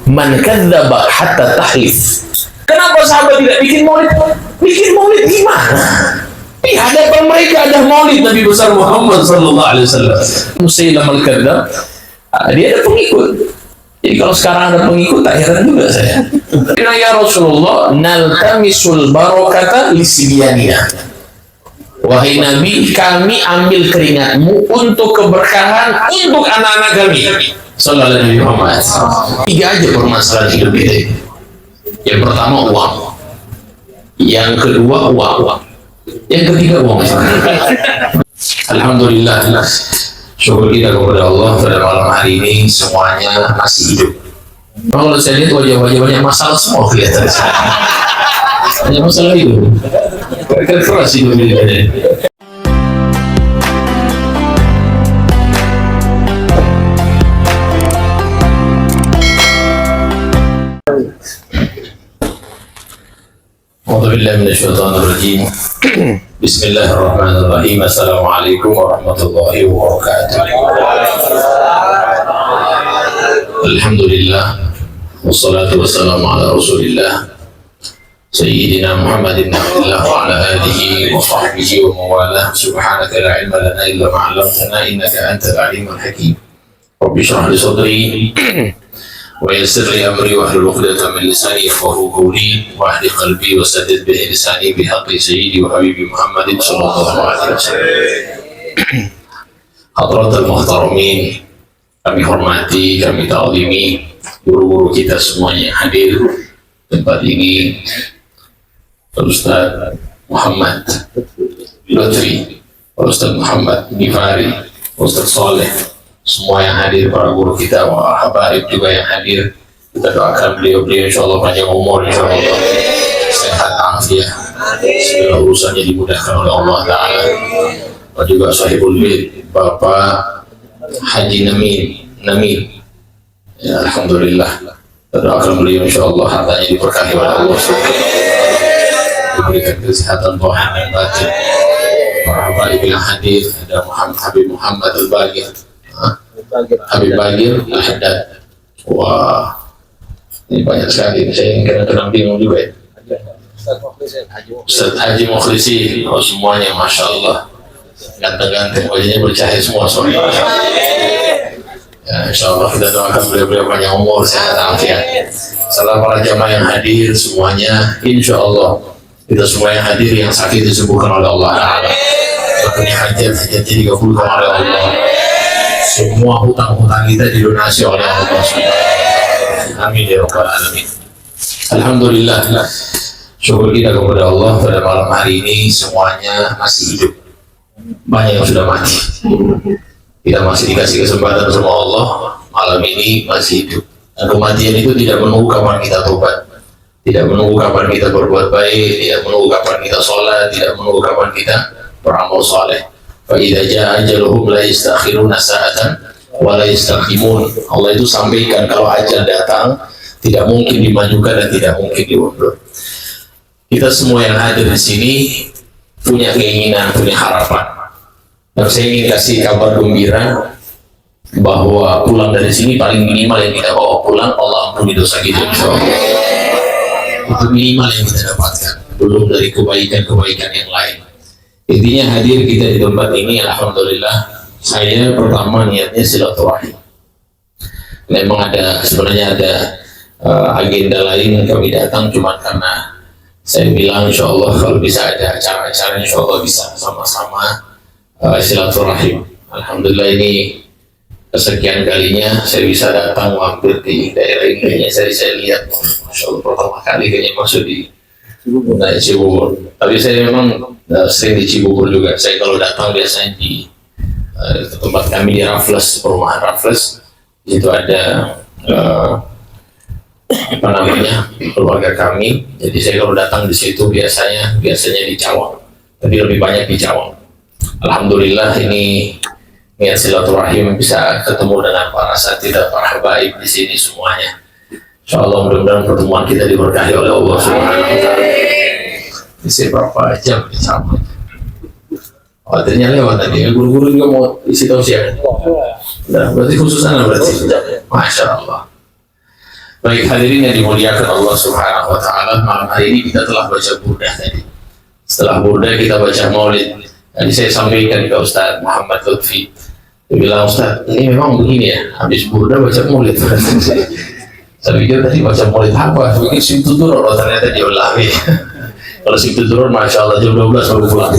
Man kadzdzaba hatta tahlif. Kenapa sahabat tidak bikin maulid? Bikin maulid gimana? Di hadapan mereka ada maulid Nabi besar Muhammad sallallahu alaihi wasallam. Musailamah al-Kadzdzab, dia ada pengikut. Jadi kalau sekarang ada pengikut, tak heran juga saya. Ya Rasulullah, naltamisul barakata lisibyanina. Wahai Nabi, kami ambil keringatmu untuk keberkahan untuk anak-anak kami. Sallallahu alaihi Muhammad. 3 aja permasalahan hidup kita. Yang pertama uang, yang kedua uang, yang ketiga uang. Alhamdulillah, syukur kita kepada Allah pada malam hari ini semuanya masih hidup. Kalau saya lihat wajah-wajah banyak masalah semua kelihatan sekarang. Banyak masalah hidup. Keras hidup ini. A'udzu billahi minasyaitonir rajim. Bismillahirrahmanirrahim. Assalamualaikum warahmatullahi wabarakatuh. Alhamdulillah wassalatu wassalamu ala Rasulillah Sayyidina Muhammadin Abdillah wa ala alihi wa sahbihi wa mawalah. Subhanaka la ilma lana illa ma 'allamtana innaka antal alimul hakim. Rabbi shrah li sadri wa yassir li amri wahlul 'uqdatam min lisani yafqahu qawli wa ahdi qalbi wa saddid bihi lisani bi haqqi sayyidi wa habibi Muhammadin sallallahu alaihi wasallam. Hadratul muhtaramin, kami hormati, kami ta'zimi guru-guru kita semuanya hadir tempat ini. Ustaz Muhammad Lutfi, Ustaz Muhammad Gifari, Ustaz Soleh, semua yang hadir, para guru kita, habaib juga yang hadir, kita doakan beliau-beliau insyaallah panjang umur, insyaallah sehat afiat, segala urusannya dimudahkan oleh Allah Ta'ala. Dan juga sahibul bait Bapak Haji Namir, ya, alhamdulillah, kita doakan beliau insyaallah hartanya diberkahi oleh Allah Subhanahu, diberikan kesehatan zahir dan batin. Para habaib yang hadir, ada Habib Muhammad Al-Bagir, Habib Bagir Al-Haddad. Wah, ini banyak sekali, saya kadang-kadang bingung juga ya. Ustaz Haji Mukhlisi, oh, semuanya Masya Allah ganteng-ganteng, wajahnya bercahaya semua soalnya. Ya, insya Allah kita doakan beliau-beliau panjang umur, sehat afiat. Salam para jamaah yang hadir semuanya, insya Allah kita semua yang hadir yang sakit disembuhkan oleh Allah Ta'ala. Bahkan hajat-hajatnya dikabulkan oleh Allah. Semua hutang-hutang kita dilunasi oleh Allah SWT. Amin ya rabbal alamin. Alhamdulillah, syukur kita kepada Allah pada malam hari ini semuanya masih hidup. Banyak yang sudah mati. Kita masih dikasih kesempatan sama Allah malam ini masih hidup. Dan kematian itu tidak menunggu kapan kita tobat, tidak menunggu kapan kita berbuat baik, tidak menunggu kapan kita sholat, tidak menunggu kapan kita beramal soleh. Fa'idha ja'a ajaluhum la yastakhiruna sa'atan wa la yastakhimun. Allah itu sampaikan kalau ajal datang tidak mungkin dimajukan dan tidak mungkin diundur. Kita semua yang hadir di sini punya keinginan, punya harapan. Dan saya ingin kasih kabar gembira bahwa pulang dari sini paling minimal yang kita bawa pulang, Allah ampuni dosa kita. Itu minimal yang kita dapatkan, belum dari kebaikan-kebaikan yang lain. Intinya hadir kita di tempat ini, alhamdulillah. Saya pertama niatnya silaturahim. Memang sebenarnya ada agenda lain kami datang, cuma karena saya bilang insya Allah kalau bisa ada acara-acara insya Allah bisa sama-sama silaturahim. Alhamdulillah ini kesekian kalinya saya bisa datang mampir di daerah ini. Kayaknya saya lihat, masya Allah pertama kali kayaknya masuk di Cibubur. Tapi saya memang sering di Cibubur juga. Saya kalau datang biasanya di tempat kami di Raffles, perumahan Raffles. Itu ada keluarga kami. Jadi saya kalau datang di situ biasanya di Cawang. Tapi lebih banyak di Cawang. Alhamdulillah ini niat silaturahim bisa ketemu dengan para satid dan para habaib di sini semuanya. Insyaallah mudah-mudahan pertemuan kita diberkahi oleh Allah Subhanahu wa taala. Bisa berapa jam sama. Oh, ternyata lewat tadi. Guru-guru juga mau isi tausiah. Nah, berarti khusus anak berarti. Masya Allah. Baik hadirin yang dimuliakan Allah Subhanahu wa taala, malam hari ini kita telah baca burdah tadi. Setelah burdah kita baca maulid. Tadi saya sampaikan ke Ustaz Muhammad Lutfi. Dia bilang, Ustaz, ini memang begini ya, habis burdah baca maulid. Saya pikir tadi baca maulid apa? Mungkin Simtu Duror, ternyata dia ulangi. Kalau Simtu Duror, Masya Allah, jam 12 baru pulang.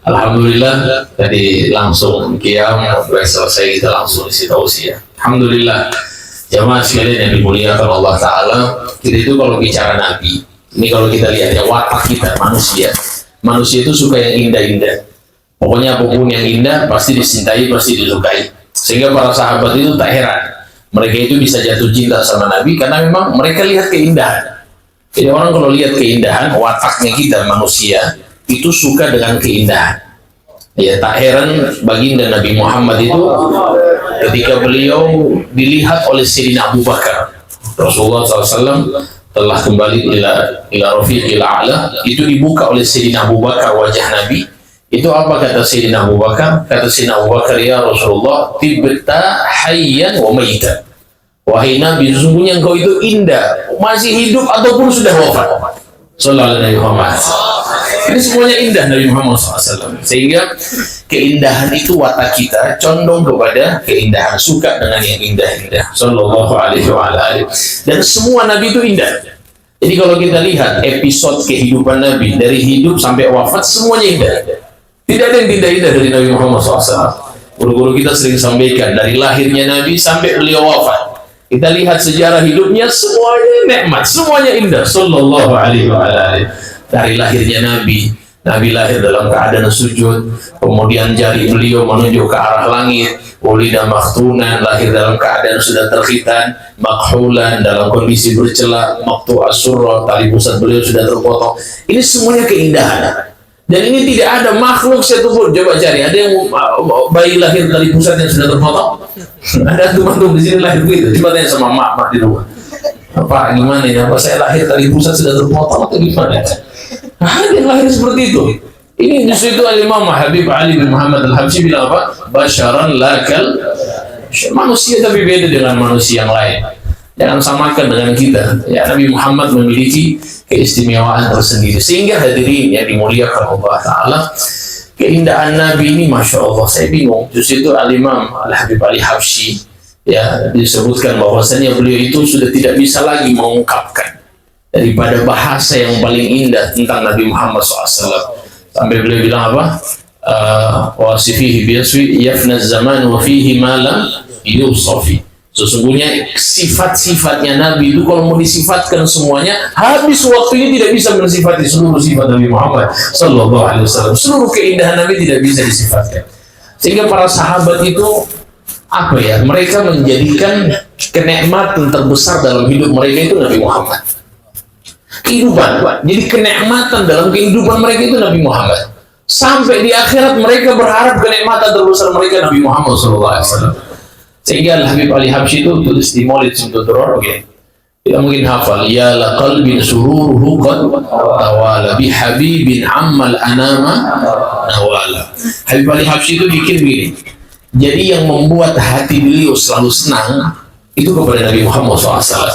Alhamdulillah, tadi langsung qiyam, selesai kita langsung isi tausiah. Alhamdulillah. Jamaah sekalian yang dimuliakan Allah Ta'ala, kita itu kalau bicara Nabi, ini kalau kita lihat ya, watak kita, manusia itu suka yang indah-indah. Pokoknya apapun yang indah, pasti dicintai, pasti disukai. Sehingga para sahabat itu tak heran, mereka itu bisa jatuh cinta sama Nabi, karena memang mereka lihat keindahan. Jadi orang kalau lihat keindahan, wataknya kita manusia, itu suka dengan keindahan. Ya, tak heran baginda Nabi Muhammad itu ketika beliau dilihat oleh Sayyidina Abu Bakar, Rasulullah SAW telah kembali ila rafiqil a'la, itu dibuka oleh Sayyidina Abu Bakar wajah Nabi. Itu apa kata Sayyidina Abu Bakar? Kata Sayyidina Abu Bakar, ya Rasulullah, tibta hayyan wa maita. Wahai Nabi, sesungguhnya engkau itu indah, masih hidup ataupun sudah wafat. Sallallahu alaihi wasallam. Ini semuanya indah Nabi Muhammad SAW. Sehingga keindahan itu watak kita condong kepada keindahan, suka dengan yang indah-indah. Sallallahu alaihi wasallam. Dan semua Nabi itu indah. Jadi kalau kita lihat episode kehidupan Nabi dari hidup sampai wafat, semuanya indah. Tidak ada yang tidak indah dari Nabi Muhammad SAW. Guru-guru kita sering sampaikan dari lahirnya Nabi sampai beliau wafat. Kita lihat sejarah hidupnya, semuanya nikmat, semuanya indah. Sallallahu alaihi wasallam. Dari lahirnya Nabi lahir dalam keadaan sujud, kemudian jari beliau menunjuk ke arah langit, ulida makhtunan, lahir dalam keadaan sudah terkhitan, makhulan, dalam kondisi bercela, maktu asurra, tali pusat beliau sudah terpotong. Ini semuanya keindahan. Dan ini tidak ada makhluk satupun. Coba cari, ada yang bayi lahir tali pusat yang sudah terpotong? Ada tuh di sini lahir begitu. Coba tanya sama mak di rumah. Pak, gimana ini? Apa saya lahir tali pusat sudah terpotong atau gimana? Ada yang lahir seperti itu. Ini justru itu Al-Imam Habib Ali bin Muhammad Al-Habsyi bilang apa? Basyaran lakal, manusia tapi beda dengan manusia yang lain. Jangan samakan dengan kita. Ya, Nabi Muhammad memiliki keistimewaan tersendiri. Sehingga hadirin yang dimuliakan Allah Ta'ala, keindahan Nabi ini Masya Allah, saya bingung. Justru itu Al-Imam Al-Habib Ali Habsyi, ya, disebutkan bahwasanya beliau itu sudah tidak bisa lagi mengungkapkan daripada bahasa yang paling indah tentang Nabi Muhammad SAW. Sampai beliau bilang apa? Wasifihi biaswi yafna zaman wa fihi malam yusofi. Sesungguhnya sifat-sifatnya Nabi itu kalau mau disifatkan semuanya, habis waktunya tidak bisa mensifati seluruh sifat Nabi Muhammad Sallallahu Alaihi Wasallam. Seluruh keindahan Nabi tidak bisa disifatkan. Sehingga para sahabat itu apa ya? Mereka menjadikan kenikmatan terbesar dalam hidup mereka itu Nabi Muhammad. Kehidupan, jadi kenikmatan dalam kehidupan mereka itu Nabi Muhammad. Sampai di akhirat mereka berharap kenikmatan terbesar mereka Nabi Muhammad SAW. Sehingga Habib Ali Habsyi itu tulis di Maulid Simtu Duror, oke. Kita mungkin hafal, ya la qalbin sururuhu qad tawala bi habibin ammal anama nawala. Habib Ali Habsyi itu bikin begini. Jadi yang membuat hati beliau selalu senang itu kepada Nabi Muhammad SAW.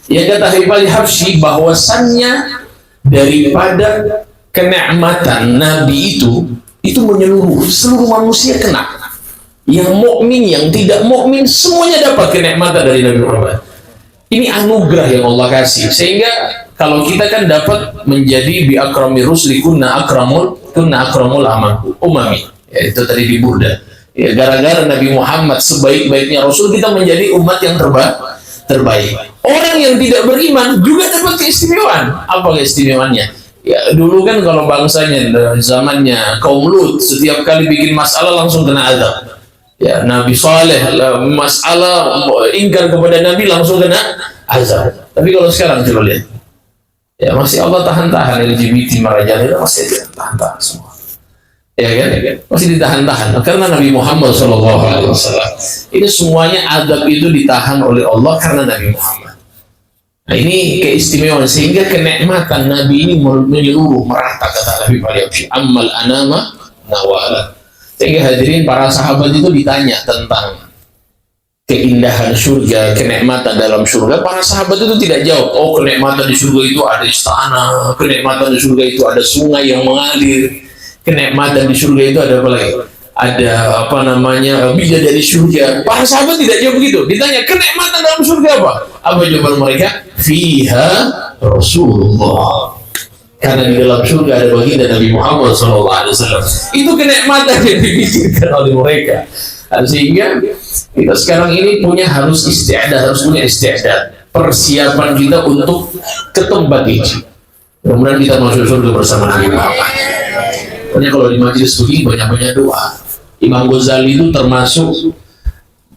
Yang kata Habib Ali Habsyi bahwasannya daripada kenikmatan Nabi itu menyeluruh, seluruh manusia kena. Yang mukmin, yang tidak mukmin, semuanya dapat kenikmatan dari Nabi Muhammad. Ini anugerah yang Allah kasih. Sehingga kalau kita kan dapat menjadi bi akrami rusli kunna akramul umami. Ya, itu tadi di Burda. Ya, gara-gara Nabi Muhammad sebaik-baiknya Rasul, kita menjadi umat yang terbaik. Orang yang tidak beriman juga dapat keistimewaan. Apa keistimewaannya? Ya, dulu kan kalau bangsanya zamannya kaum Lut, setiap kali bikin masalah langsung kena azab. Ya, Nabi Saleh masalah ingkar kepada Nabi langsung kena azab. Tapi kalau sekarang coba lihat, ya masih Allah tahan-tahan LGBT merajalela, masih tahan-tahan semua. Ya kan? Masih ditahan-tahan karena Nabi Muhammad SAW. Ini semuanya adab itu ditahan oleh Allah karena Nabi Muhammad. Nah, ini keistimewaan sehingga kenikmatan Nabi ini menyeluruh merata, kata Nabi Muhammad. Ammal anama nawala. Sehingga hadirin para sahabat itu ditanya tentang keindahan surga, kenikmatan dalam surga, para sahabat itu tidak jawab, oh kenikmatan di surga itu ada istana, kenikmatan di surga itu ada sungai yang mengalir, kenikmatan di surga itu ada apa lagi? Ada apa namanya, bidadari surga. Para sahabat tidak jawab begitu. Ditanya kenikmatan dalam surga apa? Apa jawaban mereka? Fiha Rasulullah. Karena di dalam surga ada baginda Nabi Muhammad SAW. Itu kenikmatan yang dipikirkan oleh mereka. Sehingga kita sekarang ini harus punya istiadat, persiapan kita untuk ke tempat itu. Kemudian kita masuk surga bersama Nabi Muhammad. Makanya kalau di majelis begini banyak-banyak doa. Imam Ghazali itu termasuk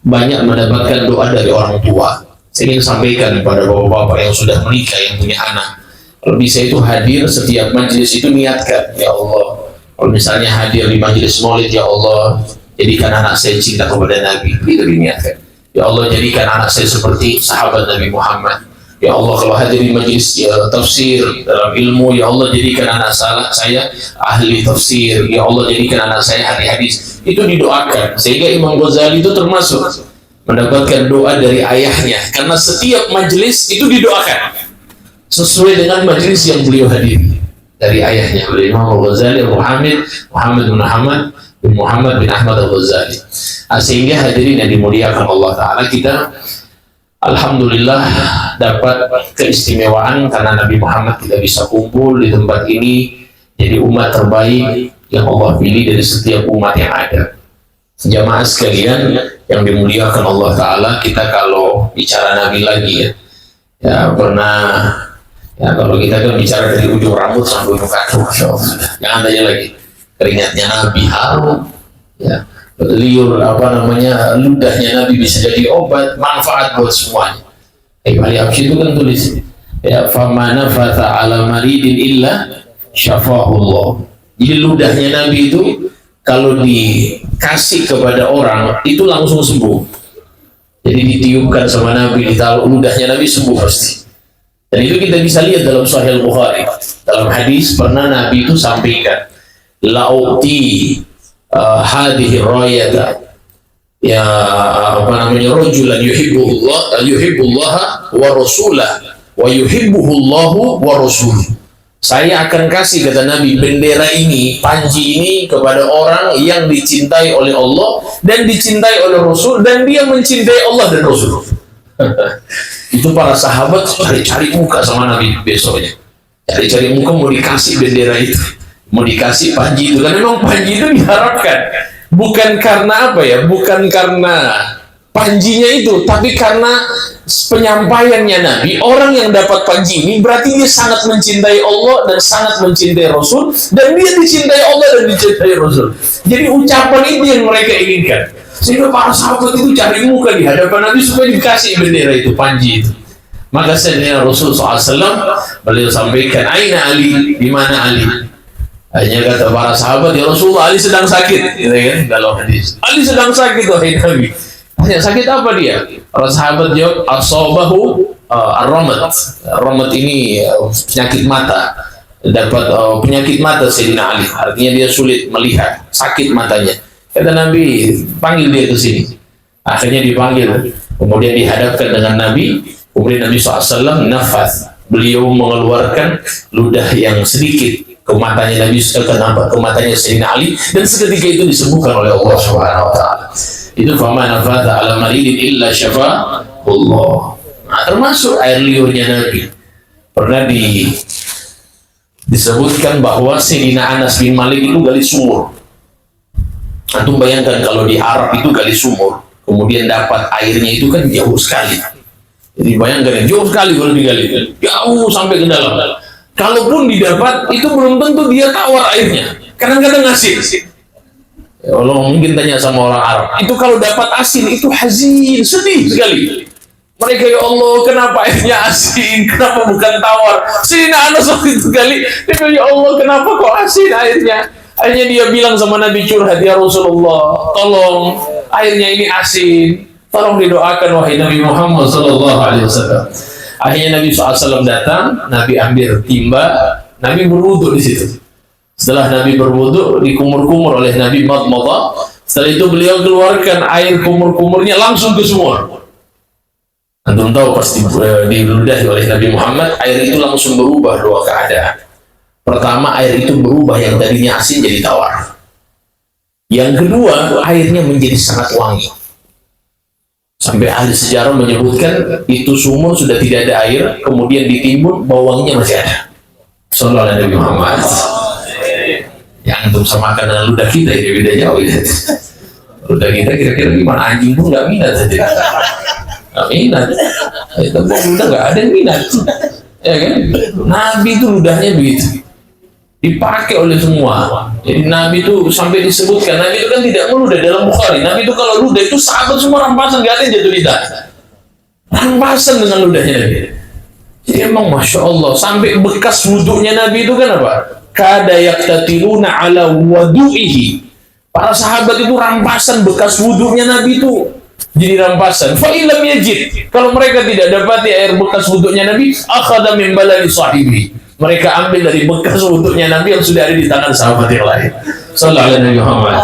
banyak mendapatkan doa dari orang tua. Saya ingin sampaikan kepada bapak-bapak yang sudah menikah, yang punya anak, kalau bisa itu hadir setiap majelis itu niatkan, ya Allah, kalau misalnya hadir di majelis maulid, ya Allah, jadikan anak saya cinta kepada Nabi, itu diniatkan. Ya Allah, jadikan anak saya seperti sahabat Nabi Muhammad. Ya Allah, kalau hadir di majelis tafsir dalam ilmu, ya Allah, jadikan anak saya ahli tafsir. Ya Allah, jadikan anak saya ahli hadis. Itu didoakan. Sehingga Imam Ghazali itu termasuk mendapatkan doa dari ayahnya, karena setiap majelis itu didoakan sesuai dengan majelis yang beliau hadiri dari ayahnya, oleh Imam Ghazali Muhammad bin Muhammad bin Ahmad Al-Ghazali. Sehingga hadirin yang dimuliakan Allah Ta'ala, kita alhamdulillah dapat keistimewaan karena Nabi Muhammad kita bisa kumpul di tempat ini, jadi umat terbaik yang Allah pilih dari setiap umat yang ada. Jamaah sekalian yang dimuliakan Allah Ta'ala, kita kalau bicara Nabi lagi kalau kita kan bicara dari ujung rambut sampai ujung kaki, Masya Allah, jangan tanya lagi keringatnya Nabi harum, liur ludahnya Nabi bisa jadi obat, manfaat buat semuanya. Ali Absy itu kan tulis, famana fata ala maridin illa syafahullah. Jadi ludahnya Nabi itu kalau dikasih kepada orang itu langsung sembuh. Jadi ditiupkan sama Nabi, ditaruh ludahnya Nabi, sembuh pasti. Dan itu kita bisa lihat dalam Sahih Bukhari. Dalam hadis pernah Nabi itu sampaikan, la'uti hadhihi rayata rajulan yuhibbullah wa rasulah wa yuhibbuhullahu wa rasuluh. Saya akan kasih, kata Nabi, bendera ini, panji ini kepada orang yang dicintai oleh Allah dan dicintai oleh Rasul, dan dia mencintai Allah dan Rasul. Itu para sahabat cari muka sama Nabi besoknya, cari muka mau dikasih bendera itu, mau dikasih panji itu. Karena memang panji itu diharapkan bukan karena bukan karena panjinya itu, tapi karena penyampaiannya Nabi. Orang yang dapat panji ini berarti dia sangat mencintai Allah dan sangat mencintai Rasul, dan dia dicintai Allah dan dicintai Rasul. Jadi ucapan itu yang mereka inginkan, sehingga para sahabat itu cari muka di hadapan Nabi supaya dikasih bendera itu, panji itu. Maka Sayyidina Rasul SAW beliau sampaikan, aina Ali, di mana Ali? Hanya kata para sahabat, ya Rasulullah, Ali sedang sakit, gitu kan, dalam hadis. Ali sedang sakit, wahai Nabi. Hanya sakit apa dia? Para sahabat jawab, asabahu ar-ramat. Ramat ini penyakit mata. Dapat penyakit mata Sayyidina Ali. Artinya dia sulit melihat, sakit matanya. Kata Nabi, panggil dia ke sini. Akhirnya dipanggil. Kemudian dihadapkan dengan Nabi. Kemudian Nabi SAW nafas. Beliau mengeluarkan ludah yang sedikit ke matanya Nabi, ke matanya Sayyidina Ali, dan seketika itu disembuhkan oleh Allah Subhanahu wa Ta'ala. Itu fama nafata ala maridin illa syafa'ullah. Nah, termasuk air liurnya Nabi. Pernah disebutkan bahwa Sayyidina Anas bin Malik itu gali sumur. Antum bayangkan kalau di Arab itu gali sumur, kemudian dapat airnya itu kan jauh sekali. Jadi bayangkan jauh sekali kalau digali, jauh sampai ke dalam. Kalaupun didapat, itu belum tentu dia tawar airnya. Kadang-kadang asin. Allah mungkin tanya sama orang Arab, itu kalau dapat asin itu hazin, sedih sekali. Mereka, ya Allah, kenapa airnya asin? Kenapa bukan tawar? Sayyidina Anas waktu itu kali, dia, ya Allah, kenapa kok asin airnya? Akhirnya dia bilang sama Nabi, curhat, ya Rasulullah, tolong airnya ini asin, tolong didoakan wahai Nabi Muhammad SAW. Akhirnya Nabi SAW datang, Nabi ambil timba, Nabi berwudu di situ. Setelah Nabi berwudu, dikumur-kumur oleh Nabi madmadah, Setelah itu beliau keluarkan air kumur-kumurnya langsung ke sumur. Antum tahu pasti diludahi oleh Nabi Muhammad, air itu langsung berubah dua keadaan. Pertama, air itu berubah yang tadinya asin jadi tawar. Yang kedua, airnya menjadi sangat wangi. Sampai ahli sejarah menyebutkan itu sumur sudah tidak ada air, kemudian ditimbun, bawangnya masih ada. Sallallahu alaihi Nabi Muhammad. Yang antum samakan dengan ludah kita ini beda jauh. Ludah kita kira-kira gimana? Anjing pun nggak minat saja. Nggak minat, itu ludah nggak ada yang minat, ya kan? Nabi itu ludahnya begitu, dipakai oleh semua. Jadi Nabi itu sampai disebutkan, Nabi itu kan tidak meludah dalam Bukhari. Nabi itu kalau ludah itu sahabat semua rampasan, nggak ada yang jatuh lidah, rampasan dengan ludahnya Nabi. Jadi emang masya Allah, sampai bekas wudhunya Nabi itu kan apa? Kada yaktatiluna ala wadu'ihi. Para sahabat itu rampasan bekas wudhunya Nabi itu. Jadi rampasan. Fa illam yajid, kalau mereka tidak dapati air bekas wuduknya Nabi, akhadha min balali sahibi. Mereka ambil dari bekas wuduknya Nabi yang sudah ada di tangan sahabat yang lain. Sallallahu alaihi Muhammad.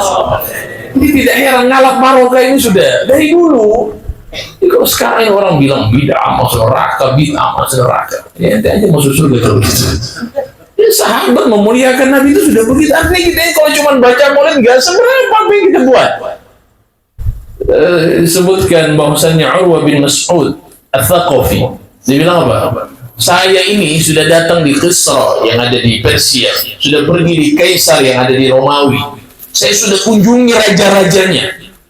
Jadi tidak heran ngalap barokah ini sudah dari dulu. Jadi kalau sekarang orang bilang bid'ah masuk neraka, bid'ah masuk neraka. Ya ente aja masuk surga kalau gitu. Ya, sahabat memuliakan Nabi itu sudah begitu. Artinya kita kalau cuma baca maulid nggak seberapa apa yang kita buat. Disebutkan bahwasannya Urwah bin Mas'ud Al-Thaqafi, dia bilang apa? Saya ini sudah datang di Kisra yang ada di Persia, sudah pergi di Kaisar yang ada di Romawi, saya sudah kunjungi raja-rajanya,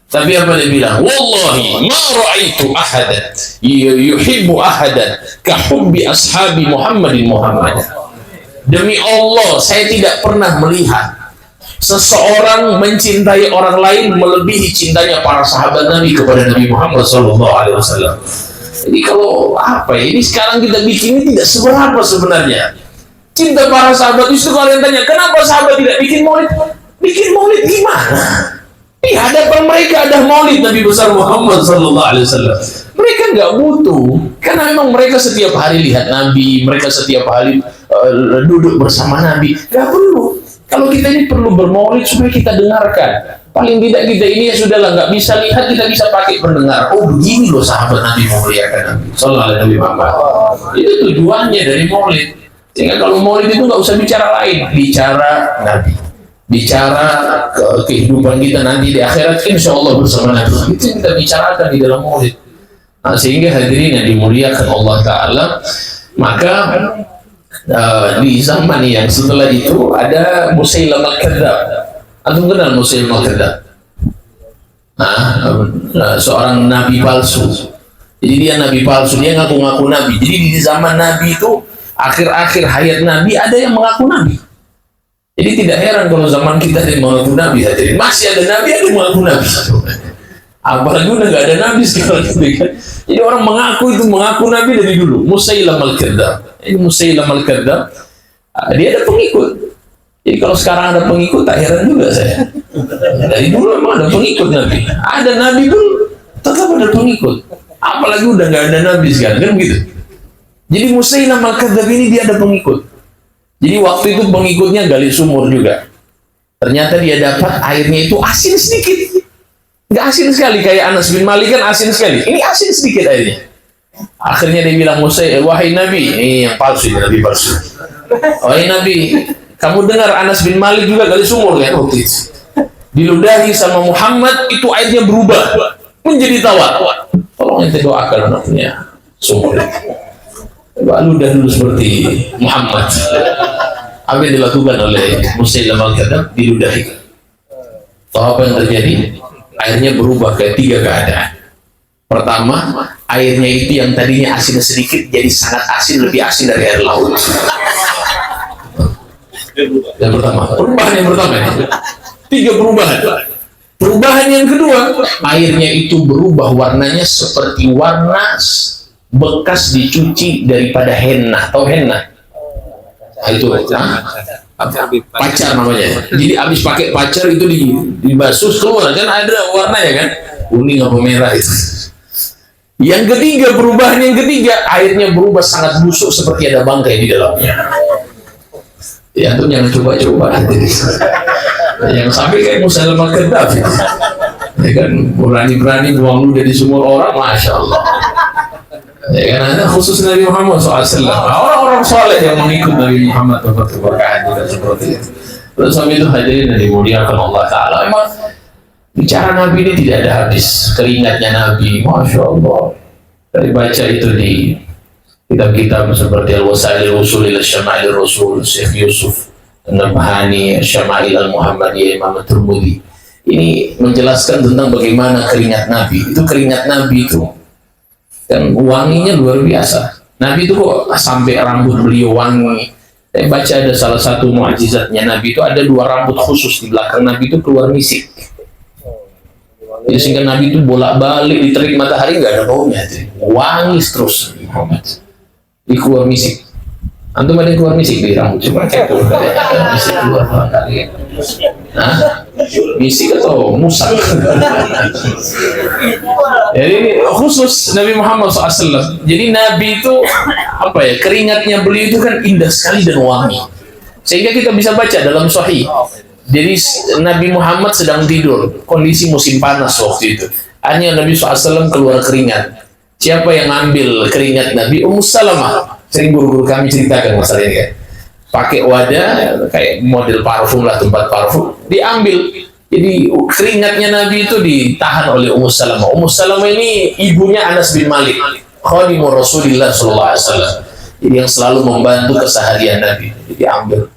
tapi apa dia bilang? Wallahi ma ra'aitu ahadan yuhibbu ahadan ka hubbi ashabi Muhammadin Muhammad. Demi Allah, saya tidak pernah melihat seseorang mencintai orang lain melebihi cintanya para sahabat Nabi kepada Nabi Muhammad SAW. Jadi kalau apa ya, ini sekarang kita bikin ini tidak seberapa sebenarnya. Cinta para sahabat itu, kalian tanya kenapa sahabat tidak bikin maulid? Bikin maulid gimana? Di hadapan mereka ada maulid Nabi besar Muhammad SAW. Mereka nggak butuh, karena memang mereka setiap hari lihat Nabi, mereka setiap hari duduk bersama Nabi. Nggak perlu. Kalau kita ini perlu bermaulid supaya kita dengarkan. Paling tidak kita ini ya sudahlah, nggak bisa lihat, kita bisa pakai pendengar. Oh begini loh sahabat Nabi memuliakan Nabi Sallallahu alaihi wasallam. Itu tujuannya dari maulid. Sehingga kalau maulid itu nggak usah bicara lain, bicara Nabi, bicara kehidupan kita nanti di akhirat, insya Allah bersama Nabi. Itu kita bicarakan di dalam maulid. Nah, sehingga hadirin yang dimuliakan Allah Taala, maka di zaman yang setelah itu ada Musailamah al-Kadzdzab. Antum kenal Musailamah al-Kadzdzab? Seorang nabi palsu. Jadi dia nabi palsu, dia ngaku-ngaku nabi. Jadi di zaman nabi itu, akhir-akhir hayat nabi ada yang mengaku nabi. Jadi tidak heran kalau zaman kita ada yang mengaku nabi. Masih ada nabi, ada yang mengaku nabi. Apalagi udah nggak ada nabi sekarang. Jadi orang mengaku nabi dari dulu. Musailamah al-Kadzdzab. Ini Musailamah al-Kadzdzab, dia ada pengikut. Jadi kalau sekarang ada pengikut, tak heran juga saya. Dari dulu memang ada pengikut Nabi. Ada Nabi pun tetap ada pengikut. Apalagi udah nggak ada Nabi sekarang, kan begitu. Jadi Musailamah al-Kadzdzab ini dia ada pengikut. Jadi waktu itu pengikutnya gali sumur juga. Ternyata dia dapat airnya itu asin sedikit. Nggak asin sekali kayak Anas bin Malik kan asin sekali. Ini asin sedikit airnya. Akhirnya dia bilang, wahai Nabi, ini yang palsu, ini Nabi palsu. Wahai Nabi, kamu dengar Anas bin Malik juga gali sumur kan waktu itu. Diludahi sama Muhammad, itu airnya berubah menjadi tawar. Tolong ente doakan anaknya sumur. Ludah dulu seperti Muhammad. Apa yang dilakukan oleh Musailamah al-Kadzdzab? Diludahi. Tahu apa yang terjadi? Airnya berubah ke 3 keadaan. Pertama, airnya itu yang tadinya asin sedikit jadi sangat asin, lebih asin dari air laut. Yang pertama, perubahan yang pertama. 3 perubahan. Perubahan yang kedua, airnya itu berubah warnanya seperti warna bekas dicuci daripada henna. Tahu henna? Itu pacar namanya. Jadi abis pakai pacar itu dibasuh keluar kan ada warnanya kan, kuning atau merah itu. Yang ketiga, perubahan yang ketiga, airnya berubah sangat busuk seperti ada bangkai di dalamnya. Ya, itu jangan coba-coba. Yang sampai kayak Musailamatul Kadzdzab ya kan, berani-berani buang ludah di sumur orang, masya Allah. Ya kan, ada khusus Nabi Muhammad SAW. Orang-orang soleh yang mengikut Nabi Muhammad berkah juga seperti itu. Terus sampai itu hadirin yang dimuliakan Allah Ta'ala. Memang bicara Nabi ini tidak ada habis. Keringatnya Nabi, masya Allah. Dari baca itu di kitab-kitab seperti Al-Wasail Al-Usul ila Syama'il Rasul Syekh Yusuf An-Nabhani, Syama'il Al-Muhammadiyah Imam At-Tirmidzi, ini menjelaskan tentang bagaimana keringat Nabi. Itu keringat Nabi itu kan wanginya luar biasa. Nabi itu kok sampai rambut beliau wangi. Saya baca ada salah satu mukjizatnya Nabi itu, ada 2 rambut khusus di belakang Nabi itu keluar misik. Jadi sehingga Nabi itu bolak-balik diterik matahari nggak ada baunya, wangi terus. Muhammad di keluar misik. Antum ada yang keluar misik di rambut? Coba cek tuh, misik keluar kali. Hah? Misik atau musak? Jadi khusus Nabi Muhammad SAW. Jadi Nabi itu apa ya? Keringatnya beliau itu kan indah sekali dan wangi. Sehingga kita bisa baca dalam Sahih. Jadi Nabi Muhammad sedang tidur, kondisi musim panas waktu itu. Hanya Nabi SAW keluar keringat. Siapa yang ambil keringat Nabi? Ummu Salamah. Sering guru-guru kami ceritakan masalah ini kan. Pakai wadah kayak model parfum lah, tempat parfum, diambil. Jadi keringatnya Nabi itu ditahan oleh Ummu Salamah. Ummu Salamah ini ibunya Anas bin Malik, khadimur Rasulillah SAW. Jadi yang selalu membantu keseharian Nabi. Jadi ambil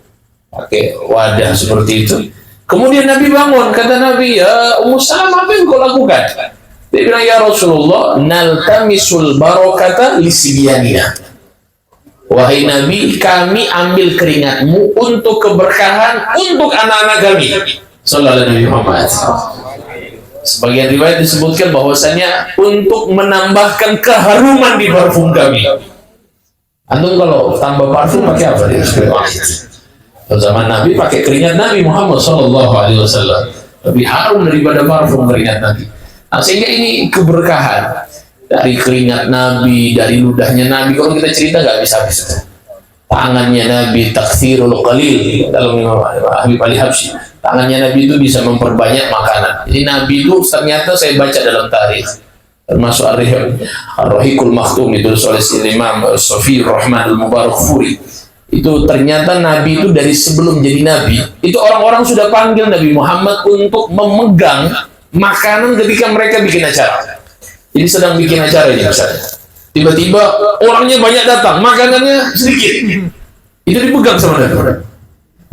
pakai wadah seperti itu. Kemudian Nabi bangun, kata Nabi, ya Ummu Salamah, apa yang kau lakukan? Dia bilang, ya Rasulullah, naltamisul barakata lisibyanina. Wahai Nabi, kami ambil keringatmu untuk keberkahan untuk anak-anak kami. Sallallahu alaihi wasallam. Sebagian riwayat disebutkan bahwasanya untuk menambahkan keharuman di parfum kami. Antum kalau tambah parfum pakai apa dia? Zaman Nabi pakai keringat Nabi Muhammad Sallallahu Alaihi Wasallam, lebih harum daripada parfum keringat Nabi. Nah, sehingga ini keberkahan dari keringat Nabi, dari ludahnya Nabi. Kalau kita cerita nggak bisa habis. Tangannya Nabi takthirul qalil, dalam Habib Ali Habsyi, tangannya Nabi itu bisa memperbanyak makanan. Jadi Nabi itu ternyata saya baca dalam tarikh, termasuk Ar-Rahiqul Makhtum itu oleh Imam Sofi Rahman Al-Mubarak Furi. Itu ternyata Nabi itu dari sebelum jadi Nabi, itu orang-orang sudah panggil Nabi Muhammad untuk memegang makanan ketika mereka bikin acara. Jadi sedang bikin acara ini misalnya, tiba-tiba orangnya banyak datang, makanannya sedikit, itu dipegang sama Nabi.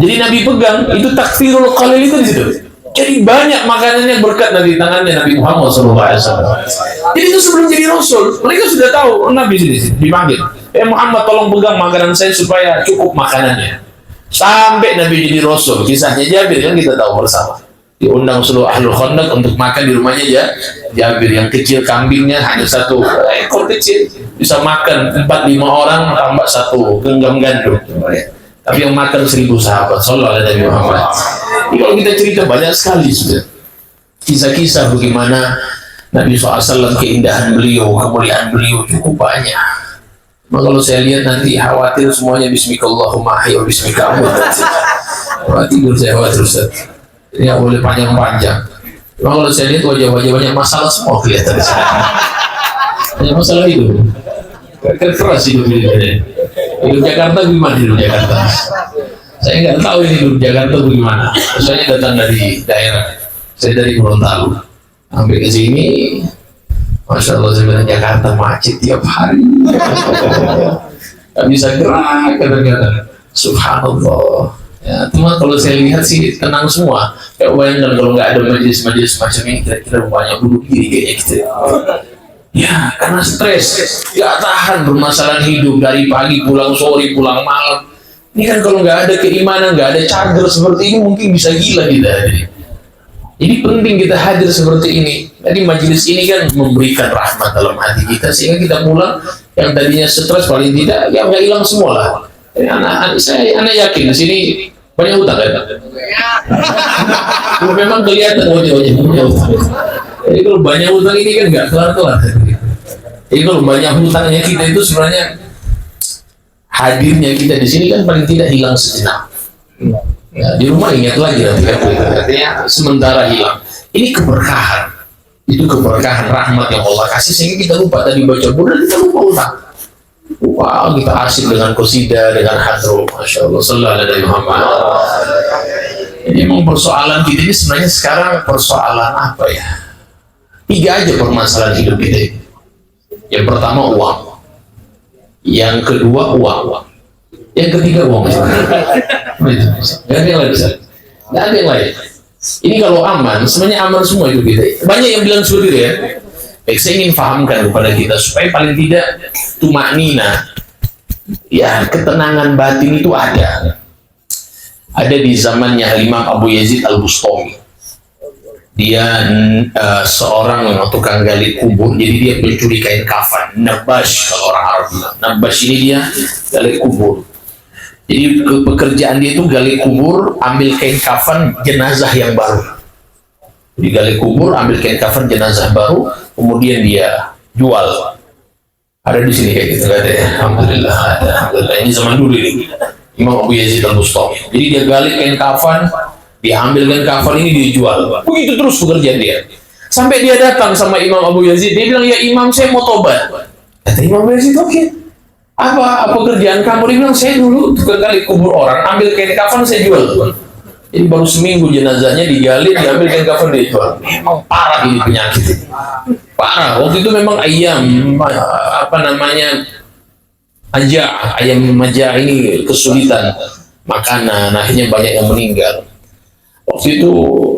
Jadi Nabi pegang, itu takfirul qalil itu di situ. Jadi banyak makanannya berkat dari tangannya Nabi Muhammad SAW. Jadi itu sebelum jadi Rasul, mereka sudah tahu Nabi sini dipanggil. Muhammad, tolong pegang makanan saya supaya cukup makanannya. Sampai Nabi jadi Rasul, kisahnya Jabir kan kita tahu bersama. Diundang seluruh Ahlul Khandaq untuk makan di rumahnya Jabir. Yang kecil kambingnya hanya 1 ekor kecil, bisa makan 4-5 orang tambah 1 genggam gandum. Tapi yang makan 1000 sahabat. Sallallahu alaihi Muhammad. Kalau kita cerita banyak sekali sudah kisah-kisah bagaimana Nabi SAW, keindahan beliau, kemuliaan beliau cukup banyak. Nah, kalau saya lihat nanti khawatir semuanya bismikallahumma hayya bismika amut. Tidur saya khawatir Ustaz. Ini nggak boleh panjang-panjang. Cuma kalau saya lihat wajah-wajah banyak masalah semua kelihatan di sana. Banyak masalah itu. Keras hidup ini. Hidup Jakarta gimana hidup Jakarta? Saya nggak tahu ini hidup Jakarta bagaimana. Saya datang dari daerah. Saya dari Gorontalo. Sampai ke sini, masya Allah, saya bilang Jakarta macet tiap hari. Nggak bisa gerak kadang-kadang. Subhanallah. Ya, cuma kalau saya lihat sih tenang semua. Kayak bayangkan kalau nggak ada majelis-majelis macam ini, kira-kira banyak bunuh diri kayaknya gitu. Ya, karena stres, nggak tahan bermasalah hidup dari pagi pulang sore pulang malam. Ini kan kalau nggak ada keimanan, nggak ada charger seperti ini, mungkin bisa gila kita. Jadi penting kita hadir seperti ini. Jadi majelis ini kan memberikan rahmat dalam hati kita, sehingga kita pulang yang tadinya stres paling tidak ya nggak hilang semua lah. Anak yakin di sini banyak hutang kan? Memang kelihatan wajah-wajah punya hutang. Jadi kalau banyak hutang ini kan nggak kelar-kelar. Jadi kalau banyak hutangnya kita itu sebenarnya hadirnya kita di sini kan paling tidak hilang sejenak. Ya, di rumah ingat lagi nanti kan, artinya sementara hilang. Ini keberkahan, itu keberkahan rahmat yang Allah kasih sehingga kita lupa tadi baca Quran, kita lupa utang. Wow, kita asik dengan qasidah, dengan hadro, masya Allah, sallallahu alaihi Muhammad. Jadi memang persoalan kita ini sebenarnya sekarang persoalan apa ya? 3 aja permasalahan hidup kita ini. Yang pertama uang, yang kedua uang, yang ketiga uang. Nggak ada yang lain, nggak ada yang lain. Ini kalau aman, sebenarnya aman semua itu kita. Banyak yang bilang seperti itu ya. Baik, saya ingin fahamkan kepada kita supaya paling tidak tumaknina, ya ketenangan batin itu ada. Ada di zamannya Imam Abu Yazid Al-Bustami. Dia seorang tukang gali kubur, jadi dia pencuri kain kafan, nabash kalau orang Arab bilang. Nabash ini dia gali kubur. Jadi pekerjaan dia itu gali kubur, ambil kain kafan jenazah yang baru. Jadi gali kubur, ambil kain kafan jenazah baru, kemudian dia jual. Ada di sini kayak gitu, nggak ada ya? Alhamdulillah ada. Alhamdulillah. Ini zaman dulu ini. Imam Abu Yazid Al-Bustami. Jadi dia gali kain kafan, dia ambil kain kafan ini dia jual. Begitu terus pekerjaan dia. Sampai dia datang sama Imam Abu Yazid, dia bilang, ya Imam saya mau tobat. Kata Imam Abu Yazid, oke. Apa pekerjaan kamu? Dia bilang, saya dulu tukang gali kubur orang, ambil kain kafan saya jual. Jadi baru seminggu jenazahnya digali, diambil kain kafan dia jual. Memang parah ini penyakit. Parah. Waktu itu memang ayam ayam majah ini kesulitan makanan, akhirnya banyak yang meninggal. Waktu itu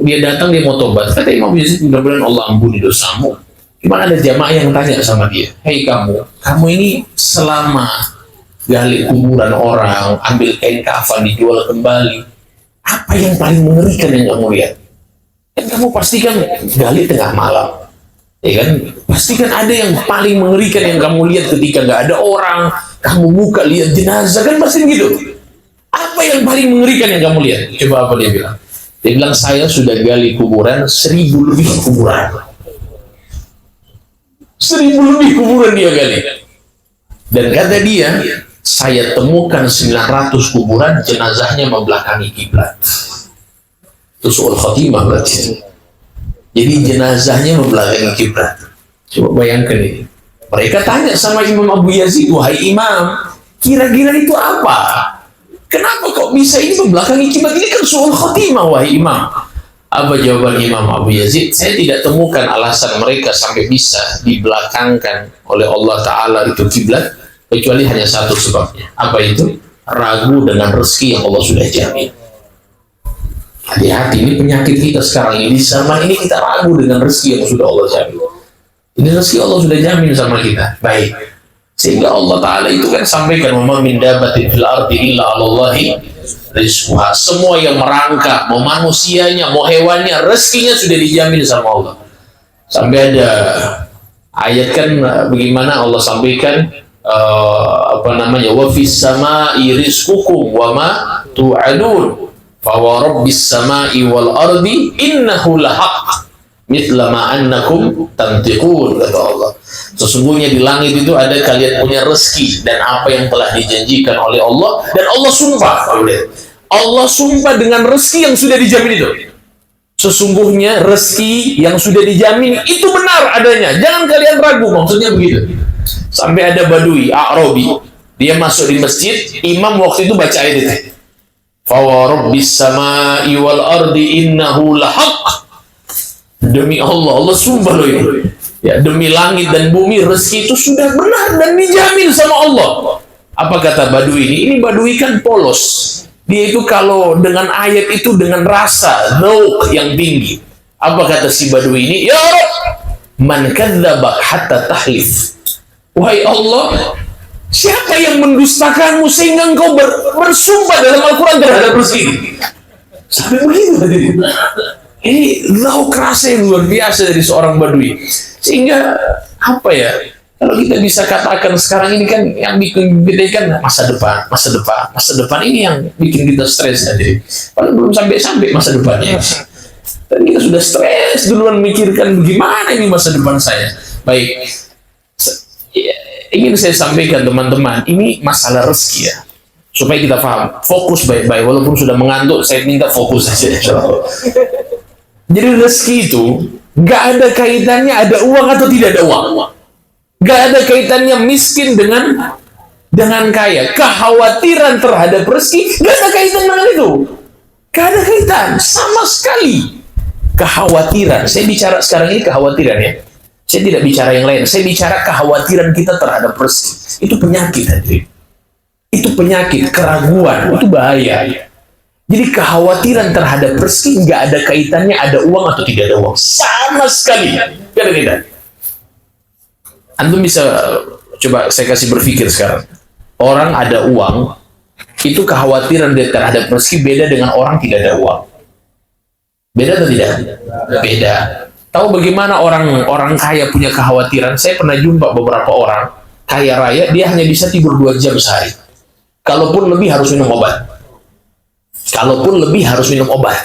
dia datang, dia mau tobat. Kata Imam Yazid, mudah-mudahan Allah ampuni dosamu. Cuma ada jamaah yang tanya sama dia, hei kamu ini selama gali kuburan orang, ambil kain kafan dijual kembali, apa yang paling mengerikan yang kamu lihat? Kan kamu pastikan gali tengah malam, ya kan? Pastikan ada yang paling mengerikan yang kamu lihat ketika nggak ada orang, kamu buka lihat jenazah, kan pasti begitu. Apa yang paling mengerikan yang kamu lihat? Coba apa dia bilang? Dia bilang, saya sudah gali kuburan 1000 lebih kuburan. 1000 lebih kuburan dia gali. Dan kata dia, saya temukan 900 kuburan jenazahnya membelakangi kiblat. Itu su'ul khatimah berarti. Jadi jenazahnya membelakangi kiblat. Coba bayangkan ini. Mereka tanya sama Imam Abu Yazid, wahai Imam, kira-kira itu apa? Kenapa kok bisa ini membelakangi kiblat? Ini kan su'ul khatimah, wahai Imam. Apa jawaban Imam Abu Yazid? Saya tidak temukan alasan mereka sampai bisa dibelakangkan oleh Allah Ta'ala itu kiblat, kecuali hanya satu sebabnya. Apa itu? Ragu dengan rezeki yang Allah sudah jamin. Hati-hati, ini penyakit kita sekarang ini. Di zaman ini kita ragu dengan rezeki yang sudah Allah jamin. Ini rezeki Allah sudah jamin sama kita. Baik. Sehingga Allah Ta'ala itu kan sampaikan, "Wa min dabbatin fil ardi illa 'alallahi rizquha." Semua yang merangkak, mau manusianya, mau hewannya, rezekinya sudah dijamin sama Allah. Sampai ada ayat kan bagaimana Allah sampaikan wa fis sama'i rizqukum wa ma tu'adun fa wa rabbis sama'i wal ardi innahu lahaq mithla ma annakum tantiqun, kata Allah. Sesungguhnya di langit itu ada kalian punya rezeki dan apa yang telah dijanjikan oleh Allah, dan Allah sumpah. Allah sumpah dengan rezeki yang sudah dijamin itu. Sesungguhnya rezeki yang sudah dijamin itu benar adanya. Jangan kalian ragu, maksudnya begitu. Sampai ada Badui, A'rabi, dia masuk di masjid, imam waktu itu baca ayat itu. Fa wa rabbis sama'i wal ardi innahu lahaq. Demi Allah, Allah sumpah loh ini. Ya, demi langit dan bumi, rezeki itu sudah benar dan dijamin sama Allah. Apa kata Badui ini? Ini Badui kan polos. Dia itu kalau dengan ayat itu dengan rasa dzauq yang tinggi. Apa kata si Badui ini? Ya Rabb, man kadzdzaba hatta tahlif. Wahai Allah, siapa yang mendustakanmu sehingga engkau bersumpah dalam Al-Quran terhadap rezeki? Sampai begitu. Ini dzauq rasa yang luar biasa dari seorang Badui. Sehingga apa ya, kalau kita bisa katakan sekarang ini kan yang bikin kita kan masa depan ini yang bikin kita stres tadi. Padahal belum sampai masa depannya. Dan kita sudah stres duluan mikirkan bagaimana ini masa depan saya. Baik, ingin saya sampaikan teman-teman, ini masalah rezeki ya. supaya kita paham. Fokus baik-baik, walaupun sudah mengantuk, saya minta fokus saja. Jadi rezeki itu nggak ada kaitannya ada uang atau tidak ada uang. Nggak ada kaitannya miskin dengan kaya. Kekhawatiran terhadap rezeki nggak ada kaitan dengan itu. Nggak ada kaitan sama sekali. Kekhawatiran, saya bicara sekarang ini kekhawatiran ya. Saya tidak bicara yang lain. Saya bicara kekhawatiran kita terhadap rezeki. Itu penyakit, hadirin. Itu penyakit, keraguan, itu bahaya. Jadi kekhawatiran terhadap rezeki nggak ada kaitannya ada uang atau tidak ada uang. Sama sekali. Nggak ada kaitan. Antum bisa coba saya kasih berpikir sekarang. Orang ada uang, itu kekhawatiran dia terhadap rezeki beda dengan orang tidak ada uang. Beda atau tidak? Beda. Tahu bagaimana orang kaya punya kekhawatiran? Saya pernah jumpa beberapa orang kaya raya, dia hanya bisa tidur 2 jam sehari. Kalaupun lebih harus minum obat. Kalaupun lebih harus minum obat.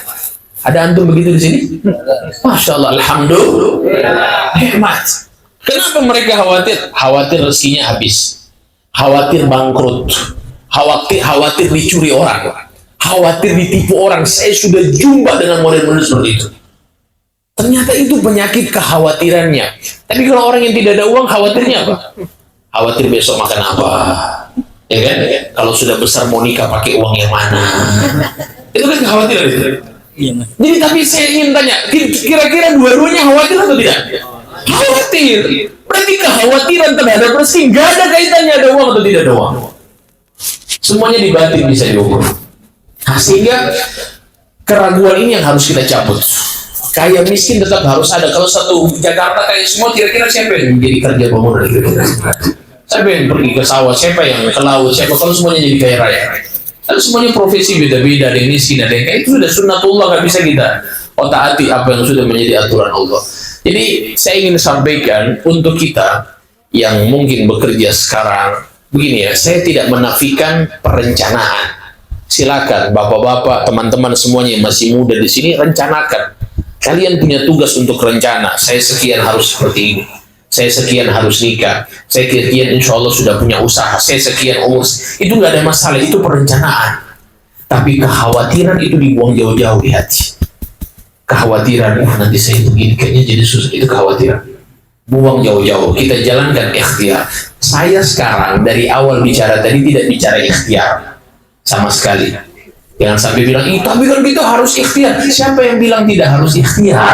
Ada antum begitu di sini? Masya Allah, alhamdulillah. Hemat. Kenapa mereka khawatir? Khawatir rezekinya habis. Khawatir bangkrut. Khawatir dicuri orang. Khawatir ditipu orang. Saya sudah jumpa dengan model-model seperti itu. Ternyata itu penyakit kekhawatirannya. Tapi kalau orang yang tidak ada uang, khawatirnya apa? Khawatir besok makan apa? Ya kan? Kalau sudah besar mau nikah pakai uang yang mana? Itu kan kekhawatiran. Jadi tapi saya ingin tanya, kira-kira dua-duanya khawatir atau tidak? Khawatir. Berarti kekhawatiran terhadap rezeki nggak ada kaitannya ada uang atau tidak ada uang. Semuanya di batin bisa diukur. Nah, sehingga keraguan ini yang harus kita cabut. Kaya miskin tetap harus ada. Kalau satu Jakarta kaya semua, kira-kira siapa yang menjadi kerja bangunan? Siapa yang pergi ke sawah? Siapa yang ke laut? Siapa? Kalau semuanya jadi kaya raya. Kalau semuanya profesi beda-beda, ada yang miskin, ada yang kaya. Itu sudah sunnatullah, nggak bisa kita otak-atik apa yang sudah menjadi aturan Allah. Jadi saya ingin sampaikan untuk kita yang mungkin bekerja sekarang, begini ya, saya tidak menafikan perencanaan. Silakan bapak-bapak, teman-teman semuanya yang masih muda di sini, rencanakan. Kalian punya tugas untuk rencana. Saya sekian harus seperti ini. Saya sekian harus nikah. Saya sekian insya Allah sudah punya usaha. Saya sekian umur. Itu nggak ada masalah. Itu perencanaan. Tapi kekhawatiran itu dibuang jauh-jauh di hati. Kekhawatiran, nanti saya begini, kayaknya jadi susah. Itu kekhawatiran. Buang jauh-jauh. Kita jalankan ikhtiar. Saya sekarang dari awal bicara tadi tidak bicara ikhtiar. Sama sekali. Jangan sampai bilang, tapi kan kita harus ikhtiar. Siapa yang bilang tidak harus ikhtiar?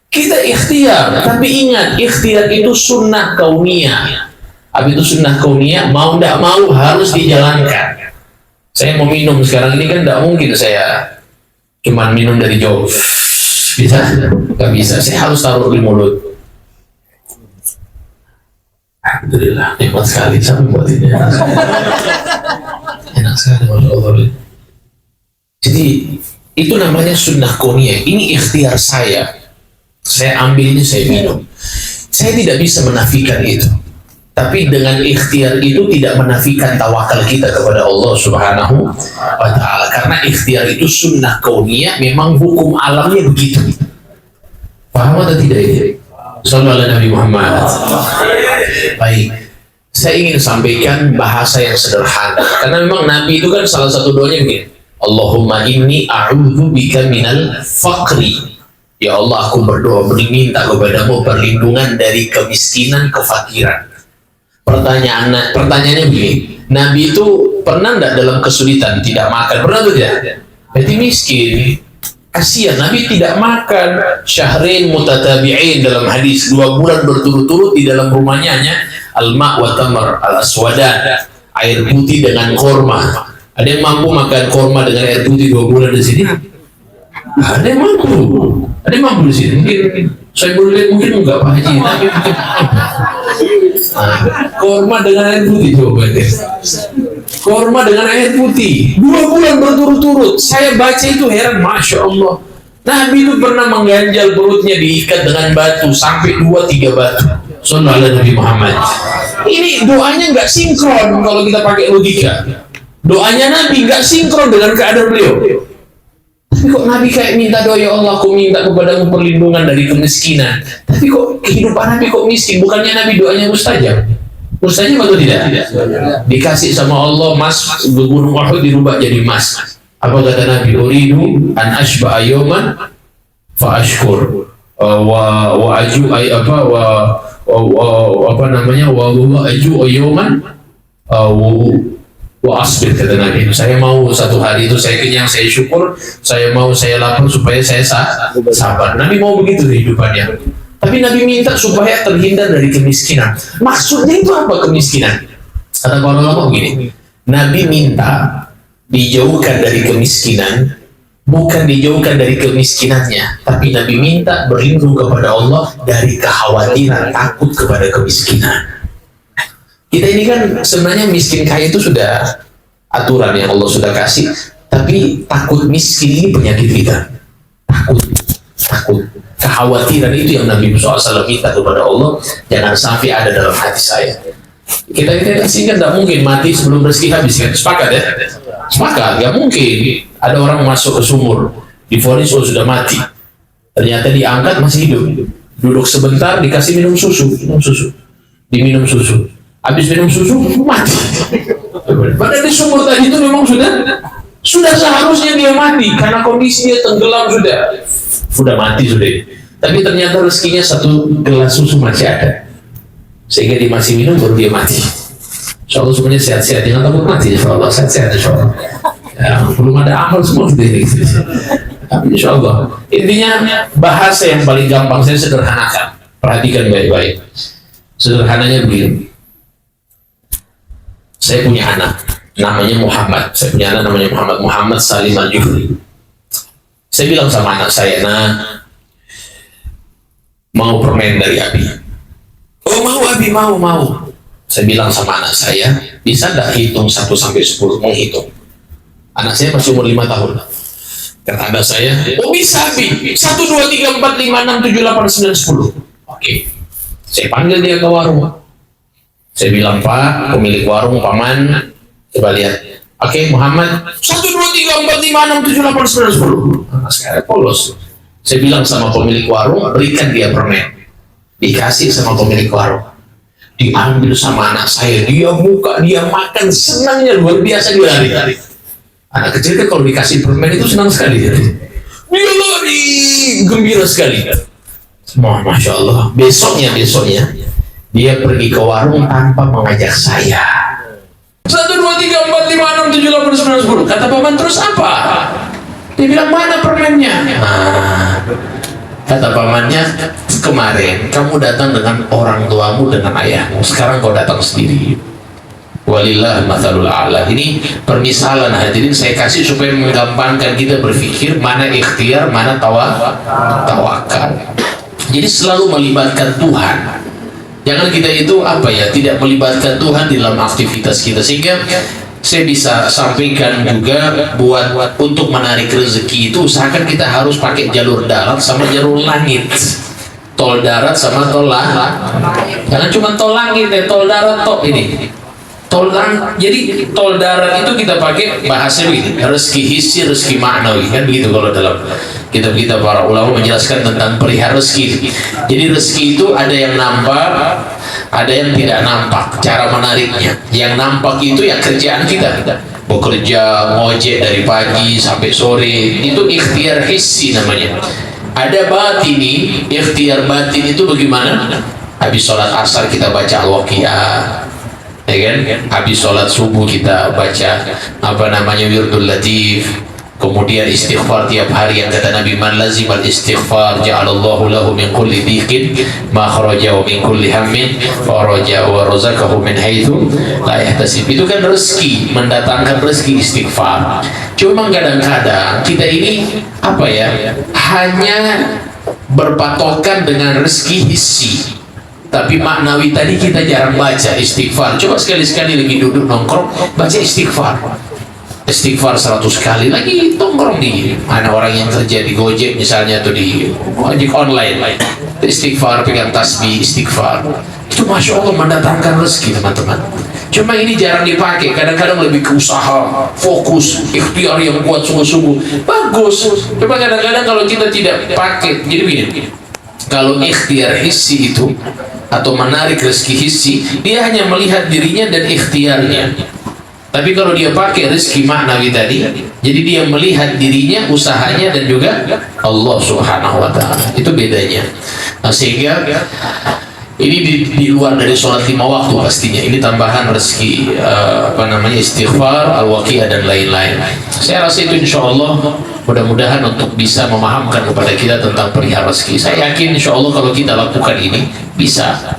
Kita ikhtiar, tapi ingat, ikhtiar itu sunnah kauniyah. Apa itu sunnah kauniyah? Mau tidak mau harus dijalankan. Saya mau minum sekarang ini kan tidak mungkin saya cuma minum dari jauh. Bisa? Gak bisa. Saya harus taruh di mulut. Alhamdulillah, nikmat sekali sampai buat ini. Enak sekali, Masya Allah. Jadi itu namanya sunnah kauniyah. Ini ikhtiar saya. Saya ambil ini, saya minum. Saya tidak bisa menafikan itu. Tapi dengan ikhtiar itu tidak menafikan tawakal kita kepada Allah Subhanahu wa Ta'ala. Karena ikhtiar itu sunnah kauniyah, memang hukum alamnya begitu. Paham atau tidak ini? Sallallahu alaihi Nabi Muhammad. Baik. Saya ingin sampaikan bahasa yang sederhana. Karena memang Nabi itu kan salah satu doanya begini. Allahumma inni a'udzu bika minal faqri. Ya Allah, aku berdoa minta kepadamu perlindungan dari kemiskinan, kefakiran. Pertanyaannya begini, Nabi itu pernah enggak dalam kesulitan tidak makan? Pernah atau tidak? Berarti miskin. Kasihan, Nabi tidak makan. Syahrin mutatabi'in dalam hadis, 2 bulan berturut-turut di dalam rumahnya hanya al-ma' wa tamar al-aswadan, air putih dengan korma. Ada yang mampu makan korma dengan air putih 2 bulan di sini? Ada yang mampu. Ada yang mampu di sini. Mungkin saya boleh, mungkin enggak Pak Haji, tapi mungkin korma dengan air putih coba deh. Korma dengan air putih 2 bulan berturut-turut. Saya baca itu heran, Masya Allah. Nabi itu pernah mengganjal perutnya diikat dengan batu sampai 2-3 batu. Sallallahu alaihi Nabi Muhammad. Ini doanya nggak sinkron kalau kita pakai logika. Doanya Nabi nggak sinkron dengan keadaan beliau. Tapi kok Nabi kayak minta doa, ya Allah, aku minta kepadamu perlindungan dari kemiskinan. Tapi kok kehidupan Nabi kok miskin? Bukannya Nabi doanya mustajab? Mustajab atau tidak? Dikasih sama Allah emas, gunung Uhud dirubah jadi emas. Apa kata Nabi? Uridu an ashba'a yawman fa ashkur wa aju ay apa apa namanya wa aju yawman wa asbir, kata Nabi. Saya mau satu hari itu saya kenyang, saya syukur, saya mau saya lapar supaya saya sabar. Nabi mau begitu kehidupannya. Tapi Nabi minta supaya terhindar dari kemiskinan. Maksudnya itu apa kemiskinan? Kata para ulama begini, Nabi minta dijauhkan dari kemiskinan, bukan dijauhkan dari kemiskinannya, tapi Nabi minta berlindung kepada Allah dari kekhawatiran takut kepada kemiskinan. Kita ini kan sebenarnya miskin kaya itu sudah aturan yang Allah sudah kasih, tapi takut miskin ini penyakit kita. Takut. Kekhawatiran itu yang Nabi SAW minta kepada Allah, jangan sampai ada dalam hati saya. Kita sih kan tidak mungkin mati sebelum rezeki habis, kan? Sepakat ya? Sepakat, nggak mungkin. Ada orang masuk ke sumur, divonis sudah mati, ternyata diangkat masih hidup. Duduk sebentar dikasih minum susu, diminum susu, habis minum susu mati. Padahal di sumur tadi itu memang sudah seharusnya dia mati karena kondisi dia tenggelam sudah mati sudah. Tapi ternyata rezekinya satu gelas susu masih ada, sehingga dia masih minum baru dia mati. Insya Allah semuanya sehat-sehat, jangan takut mati. Insya Allah sehat-sehat. Insya Allah. Ya, belum ada amal semua sudah ini. Tapi Insya Allah. Intinya bahasa yang paling gampang saya sederhanakan. Perhatikan baik-baik. Sederhananya begini. Saya punya anak, namanya Muhammad. Muhammad Salim Al-Juhri. Saya bilang sama anak saya, nah, mau permen dari Abi? Oh mau Abi, mau. Saya bilang sama anak saya, bisa nggak hitung 1 sampai 10, menghitung. Anak saya masih umur 5 tahun. Kata anak saya, oh bisa Abi, 1, 2, 3, 4, 5, 6, 7, 8, 9, 10. Oke. Saya panggil dia ke warung. Saya bilang, Pak, pemilik warung, Paman, coba lihat. Oke, Muhammad, 1, 2, 3, 4, 5, 6, 7, 8, 9, 10. Nah, sekarang polos. Saya bilang sama pemilik warung, berikan dia permen. Dikasih sama pemilik warung. Diambil sama anak saya, dia buka, dia makan, senangnya luar biasa, dia lari. Anak kecil kan kalau dikasih permen itu senang sekali. Dia lari, gembira sekali. Masya Allah. Besoknya, dia pergi ke warung tanpa mengajak saya. 1, 2, 3, 4, 5, 6, 7, 8, 9, 10. Kata Paman, terus apa? Dia bilang, mana permennya? Nah, kata pamannya, kemarin kamu datang dengan orang tuamu, dengan ayahmu. Sekarang kau datang sendiri. Walillah mathalul a'la. Ini permisalan hadirin saya kasih supaya menggampangkan kita berpikir mana ikhtiar, mana tawakal. Jadi selalu melibatkan Tuhan. Jangan kita itu tidak melibatkan Tuhan di dalam aktivitas kita, sehingga saya bisa sampaikan juga buat untuk menarik rezeki itu usahakan kita harus pakai jalur darat sama jalur langit. Tol darat sama tol langit. Jangan cuma tol langit tol darat ini. Jadi tol darat itu kita pakai bahasa begini, rezeki hissi, rezeki maknawi, kan begitu kalau dalam kitab kita para ulama menjelaskan tentang perihal rezeki. Jadi rezeki itu ada yang nampak, ada yang tidak nampak. Cara menariknya, yang nampak itu ya kerjaan kita, bekerja ngojek dari pagi sampai sore, itu ikhtiar hissi namanya. Ada batini, ikhtiar batin itu bagaimana? Habis sholat asar kita baca al-waqiah, ya kan? Habis sholat subuh kita baca wirdul latif, kemudian istighfar tiap hari yang kata Nabi, man lazimal istighfar ja'alallahu lahu min kulli dhiqin makhraja wa min kulli hammin faraja wa razaqahu min haitsu la yahtasib. Itu kan rezeki, mendatangkan rezeki istighfar. Cuma kadang-kadang kita ini hanya berpatokan dengan rezeki hissi, tapi maknawi tadi kita jarang baca istighfar. Coba sekali-sekali lagi duduk nongkrong baca istighfar 100 kali, lagi nongkrong di mana orang yang kerja di Gojek misalnya atau di ojek online, istighfar, pegang tasbih istighfar. Itu Masya Allah mendatangkan rezeki teman-teman. Cuma ini jarang dipakai, kadang-kadang lebih ke usaha, fokus, ikhtiar yang kuat sungguh-sungguh. Bagus. Cuma kadang-kadang kalau kita tidak pakai, jadi begini, kalau ikhtiar hissi itu atau menarik rezeki hissi, dia hanya melihat dirinya dan ikhtiarnya. Tapi kalau dia pakai rezeki maknawi tadi, jadi dia melihat dirinya, usahanya, dan juga Allah Subhanahu wa Ta'ala. Itu bedanya. Nah, sehingga ini di luar dari sholat 5 waktu pastinya. Ini tambahan rezeki istighfar, al-waqiah, dan lain-lain. Saya rasa itu insya Allah mudah-mudahan untuk bisa memahamkan kepada kita tentang perihal rezeki. Saya yakin insya Allah kalau kita lakukan ini bisa.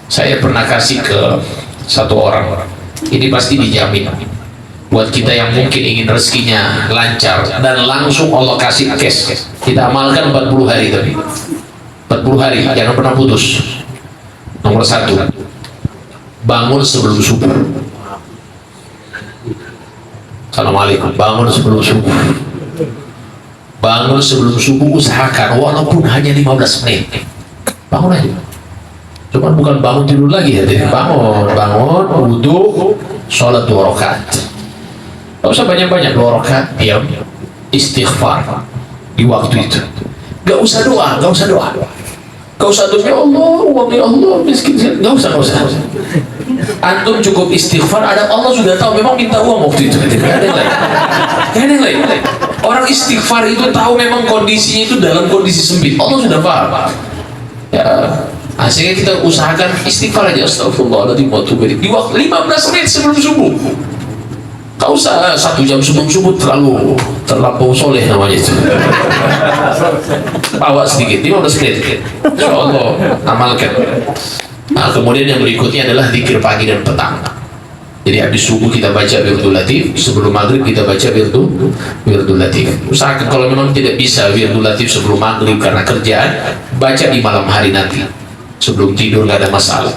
Saya pernah kasih ke satu orang. Ini pasti dijamin. Buat kita yang mungkin ingin rezekinya lancar dan langsung Allah kasih cash. Kita amalkan 40 hari tapi. 40 hari, jangan pernah putus. Nomor 1, bangun sebelum subuh. Assalamualaikum. Bangun sebelum subuh. Bangun sebelum subuh, usahakan walaupun hanya 15 menit. Bangun aja. Cuman bukan bangun tidur lagi ya. Bangun, wudhu, sholat 2 rakaat. Gak usah banyak-banyak, 2 rakaat, diam, istighfar di waktu itu. Gak usah doa. Gak usah doa, ya Allah, uang ya Allah, miskin. Gak usah. Antum cukup istighfar, ada Allah sudah tahu memang minta uang waktu itu. Gak ada yang lain. Orang istighfar itu tahu memang kondisinya itu dalam kondisi sempit. Allah sudah paham. Ya, sehingga kita usahakan istighfar aja. Astagfirullahaladzim wa atubu ilaih. Di waktu 15 menit sebelum subuh. Gak usah 1 jam sebelum subuh, terlampau soleh namanya itu. Bawa sedikit, 15 menit. Insya Allah amalkan. Nah, kemudian yang berikutnya adalah zikir pagi dan petang. Jadi habis subuh kita baca wirdul latif, sebelum maghrib kita baca wirdul latif. Usahakan kalau memang tidak bisa wirdul latif sebelum maghrib karena kerjaan, baca di malam hari nanti. Sebelum tidur nggak ada masalah.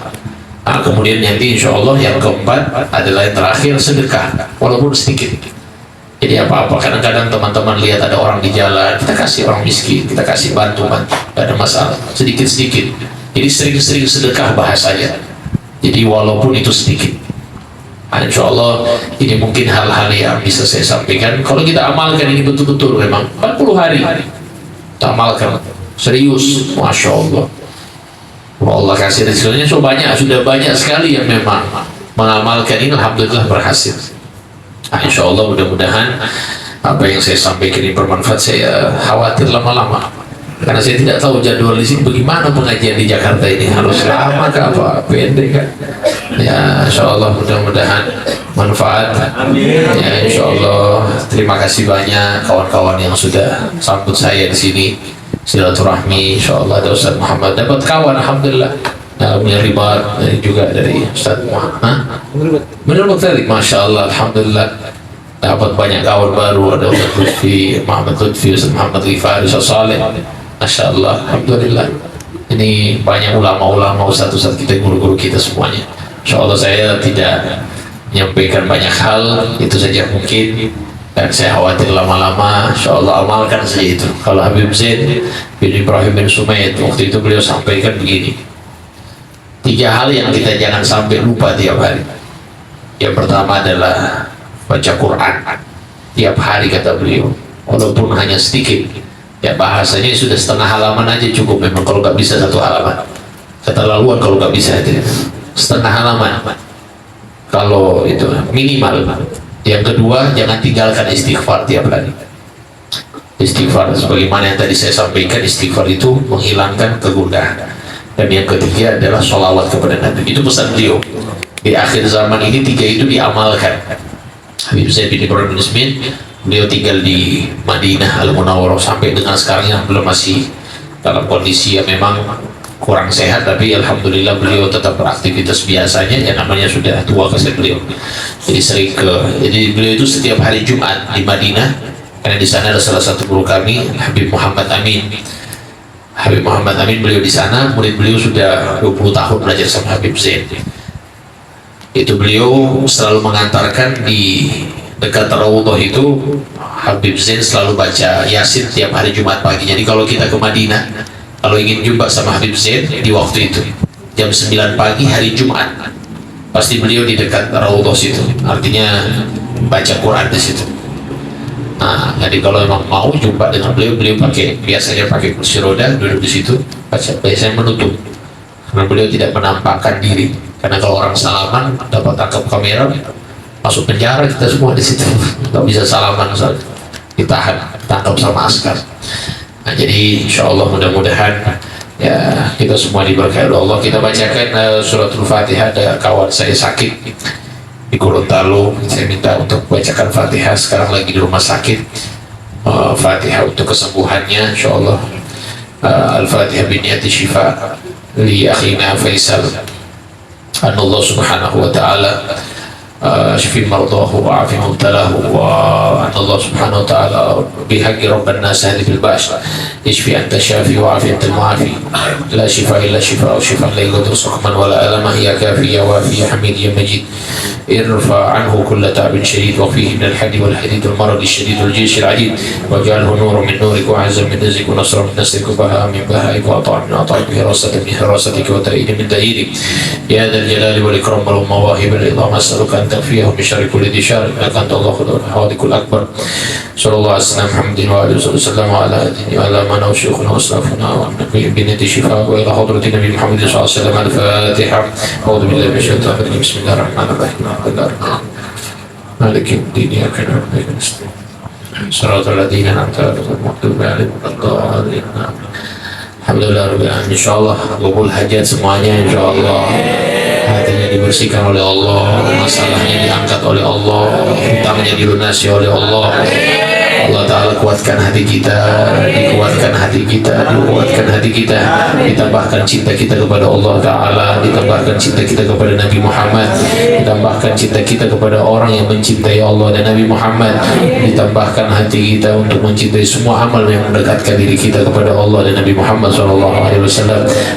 Nah, kemudian nanti insya Allah yang keempat adalah yang terakhir, sedekah walaupun sedikit. Jadi apa-apa, kadang-kadang teman-teman lihat ada orang di jalan, kita kasih orang miskin, kita kasih bantu, gak ada masalah, sedikit-sedikit. Jadi sering-sering sedekah bahasanya. Jadi walaupun itu sedikit. Nah, insya Allah ini mungkin hal-hal yang bisa saya sampaikan. Kalau kita amalkan ini betul-betul memang 40 hari kita amalkan serius, Masya Allah. Allah kasih rezekinya sudah banyak sekali yang memang mengamalkan ini, alhamdulillah berhasil. Nah, insya Allah mudah-mudahan apa yang saya sampaikan ini bermanfaat. Saya khawatir lama-lama karena saya tidak tahu jadwal di sini bagaimana pengajian di Jakarta ini, harus lama ke apa pendek kan. Ya insya Allah mudah-mudahan manfaat. Ya insya Allah terima kasih banyak kawan-kawan yang sudah sambut saya di sini. Silaturahmi, insyaallah ada Ustaz Muhammad, dapat kawan alhamdulillah. Ribat juga dari Ustaz Muhammad. Menurut tadi, masya Allah, alhamdulillah dapat banyak kawan baru. Ada Ustaz Lutfi, Muhammad Lutfi, Ustaz Muhammad Rifai, Ustaz Saleh. Masya Allah, alhamdulillah. Ini banyak ulama-ulama, ustaz-ustaz kita, guru-guru kita semuanya. Insya Allah saya tidak menyampaikan banyak hal, itu saja mungkin. Dan saya khawatir lama-lama, insya Allah amalkan saja itu. Kalau Habib Zain bin Ibrahim bin Sumaid, waktu itu beliau sampaikan begini, 3 hal yang kita jangan sampai lupa tiap hari. Yang pertama adalah baca Quran tiap hari, kata beliau, walaupun hanya sedikit. Ya bahasanya sudah setengah halaman aja cukup memang, kalau nggak bisa 1 halaman. Keterlaluan kalau nggak bisa itu. Setengah halaman. Kalau itu minimal. Yang kedua, jangan tinggalkan istighfar tiap hari. Istighfar, sebagaimana yang tadi saya sampaikan, istighfar itu menghilangkan kegundahan. Dan yang ketiga adalah sholawat kepada Nabi. Itu pesan beliau. Di akhir zaman ini 3 itu diamalkan. Habib Zain bin Ibrahim bin Sumaid, beliau tinggal di Madinah Al-Munawwarah sampai dengan sekarang yang belum masih dalam kondisi yang memang kurang sehat, tapi alhamdulillah beliau tetap beraktivitas biasanya. Ya namanya sudah tua kasih beliau, jadi beliau itu setiap hari Jumat di Madinah, karena di sana ada salah satu guru kami, Habib Muhammad Amin. Habib Muhammad Amin, beliau di sana, murid beliau sudah 20 tahun belajar sama Habib Zain. Itu beliau selalu mengantarkan di dekat Raudhah itu, Habib Zain selalu baca Yasin tiap hari Jumat pagi. Jadi kalau kita ke Madinah, kalau ingin jumpa sama Habib Zain di waktu itu jam 9 pagi hari Jumat, pasti beliau di dekat Raudhah situ, artinya baca Quran di situ. Nah, jadi kalau memang mau jumpa dengan beliau, beliau biasanya pakai kursi roda, duduk di situ, baca, biasanya menutup karena beliau tidak menampakkan diri. Karena kalau orang salaman dapat tangkap kamera, masuk penjara kita semua di situ. Nggak bisa salaman soalnya, ditahan, tangkap sama askar. Nah, jadi insya Allah mudah-mudahan ya kita semua diberkahi oleh Allah. Kita bacakan suratul Fatihah. Ada kawan saya sakit di Gorontalo, saya minta untuk bacakan Fatihah, sekarang lagi di rumah sakit. Fatihah untuk kesembuhannya insya Allah. Al-Fatihah biniyati syifa li akhina Faisal, Allah subhanahu wa ta'ala شفي مرضاه وعافي مبتلاه، وأن الله سبحانه وتعالى بحق رب الناس هذه بالباش يشفي أنت الشافي وعافي أنت المعافي، لا شفاء إلا شفاء شفاء لا يغادر سقما ولا ألما، يا كافي يا وافي يا حميد يا مجيد، ارفع عنه كل تعب شديد وفيه من الحد والحديد والمرض الشديد والجيش العديد، واجعله نور من نورك وعزا من رزقك ونصرا من نصرك وبهاء من بهائك وعطاء من عطائك حراسة من حراستك وتأييد من تأييدك، يا ذا الجلال والإكرام والمواهب العظام، أسألك أن تكفيهم بشر كل ذي شر، إنك أنت الله الحاذق الأكبر. صلى الله عليه وسلم محمد وآله وسلم وعلى آله وعلى من وشيوخنا وأسلافنا والنبي بنت شفاء وإلى حضرة النبي محمد صلى الله عليه وسلم. الفاتحة. أعوذ بالله من الشيطان الرجيم. بسم الله الرحمن الرحيم. مالك الدين إياك نعبد وإياك نستعين صراط الذين أنعمت عليهم غير المغضوب عليهم ولا الضالين. Alhamdulillah Rabbil Alamin. Insyaallah kabul hajat semuanya, insyaallah hatinya dibersihkan oleh Allah, masalahnya diangkat oleh Allah, hutangnya dilunasi oleh Allah. Allah Ta'ala kuatkan hati kita, dikuatkan hati kita, dikuatkan hati kita, ditambahkan cinta kita kepada Allah Ta'ala, ditambahkan cinta kita kepada Nabi Muhammad, ditambahkan cinta kita kepada orang yang mencintai Allah dan Nabi Muhammad, ditambahkan hati kita untuk mencintai semua amal yang mendekatkan diri kita kepada Allah dan Nabi Muhammad SAW.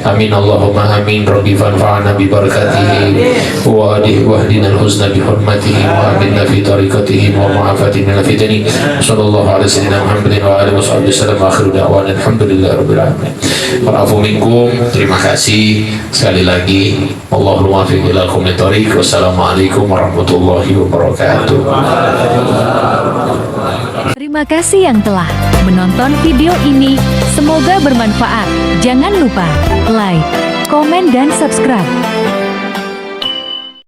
Amin Allahumma amin. Rabbi fanfa'na bi barakatihi wa wahdina al-husna bi hurmatihi wa aminna fi tariqatihi wa ma'afatina fi dini. Sallallahu alaihi sayyidina Muhammadin wa alihi wasallam. Akhiru da'wana alhamdulillahirabbil alamin. Wa'afu minkum. Terima kasih sekali lagi. Allahul muwaffiq ila aqwamit thoriq. Wassalamualaikum warahmatullahi wabarakatuh. Terima kasih yang telah menonton video ini. Semoga bermanfaat. Jangan lupa like, komen, dan subscribe.